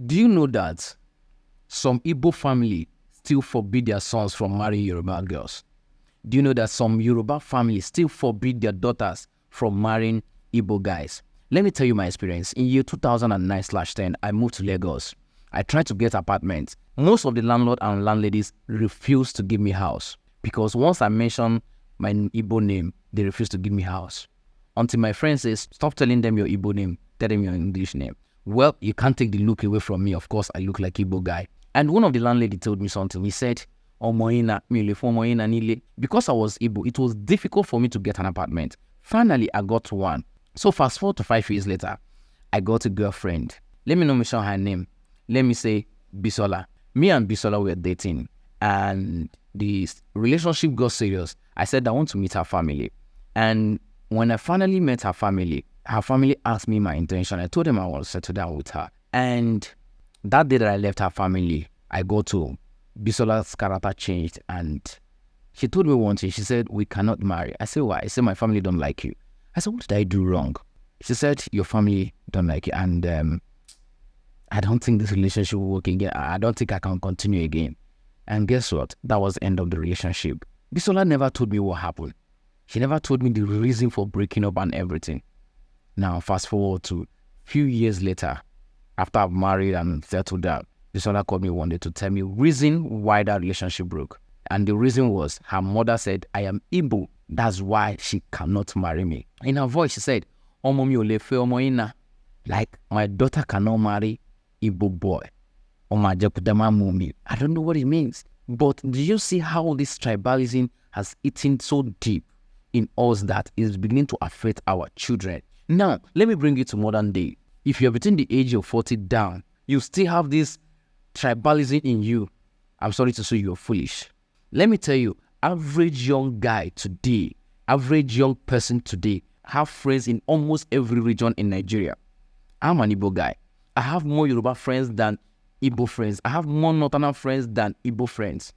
Do you know that some Igbo family still forbid their sons from marrying Yoruba girls? Do you know that some Yoruba families still forbid their daughters from marrying Igbo guys? Let me tell you my experience. In year 2009/10, I moved to Lagos. I tried to get apartments. Most of the landlord and landladies refused to give me house because once I mentioned my Igbo name, they refused to give me house. Until my friend says, stop telling them your Igbo name, tell them your English name. Well, you can't take the look away from me. Of course, I look like Igbo guy. And one of the landlady told me something. He said, because I was Igbo, it was difficult for me to get an apartment. Finally, I got one. So fast forward to 5 years later, I got a girlfriend. Let me not mention her name. Let me say Bisola. Me and Bisola were dating, and the relationship got serious. I said I want to meet her family. And when I finally met her family asked me my intention. I told them I want to settle down with her. And that day that I left her family, I go to Bisola's character changed, and she told me one thing. She said, we cannot marry. I said, why? She said, my family don't like you. I said, what did I do wrong? She said, your family don't like you, and I don't think this relationship will work again. I don't think I can continue again. And guess what? That was the end of the relationship. Bisola never told me what happened. She never told me the reason for breaking up and everything. Now, fast forward to a few years later, after I've married and settled down, Bisola called me one day to tell me reason why that relationship broke. And the reason was her mother said, I am Igbo. That's why she cannot marry me. In her voice, she said, like, my daughter cannot marry Igbo boy. I don't know what it means. But do you see how this tribalism has eaten so deep in us that it is beginning to affect our children? Now, let me bring you to modern day. If you're between the age of 40 down, you still have this tribalism in you. I'm sorry to say you're foolish. Let me tell you, average young guy today, average young person today, have friends in almost every region in Nigeria. I'm an Igbo guy. I have more Yoruba friends than Igbo friends. I have more Northern friends than Igbo friends.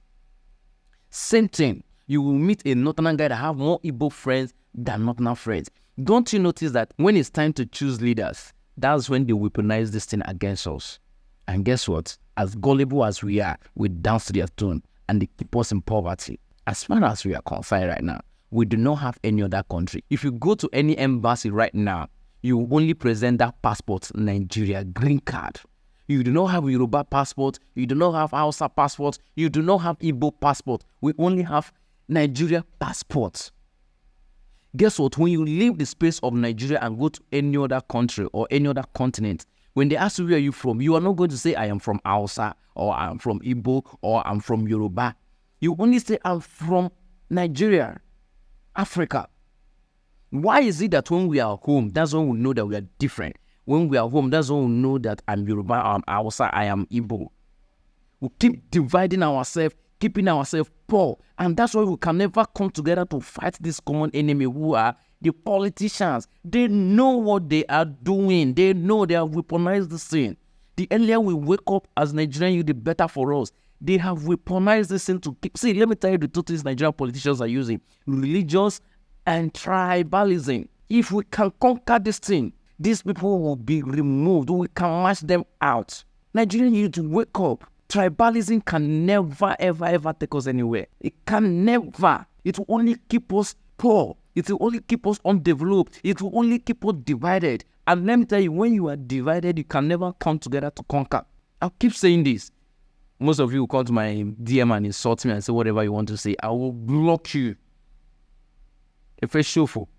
Same thing. You will meet a Northern guy that have more Igbo friends than Northern friends. Don't you notice that when it's time to choose leaders, that's when they weaponize this thing against us? And guess what? As gullible as we are, we dance to their tune and they keep us in poverty. As far as we are concerned right now, we do not have any other country. If you go to any embassy right now, you only present that passport, Nigeria, green card. You do not have a Yoruba passport. You do not have Hausa passport. You do not have Igbo passport. We only have Nigeria passport. Guess what? When you leave the space of Nigeria and go to any other country or any other continent, when they ask you where are you from, you are not going to say I am from Hausa or I'm from Igbo or I'm from Yoruba. You only say I'm from Nigeria, Africa. Why is it that when we are home, that's when we know that we are different? When we are home, that's when we know that I'm Yoruba, I'm Hausa, I am Igbo. We keep dividing ourselves, keeping ourselves poor. And that's why we can never come together to fight this common enemy who are the politicians. They know what they are doing. They know they have weaponized the thing. The earlier we wake up as Nigerians, the better for us. They have weaponized this thing to keep. See, let me tell you the two things Nigerian politicians are using. Religious and tribalism. If we can conquer this thing, these people will be removed. We can mash them out. Nigerians need to wake up. Tribalism can never, ever, ever take us anywhere. It can never. It will only keep us poor. It will only keep us undeveloped. It will only keep us divided. And let me tell you, when you are divided, you can never come together to conquer. I'll keep saying this. Most of you will come to my DM and insult me and say whatever you want to say. I will block you. If it's shuffle.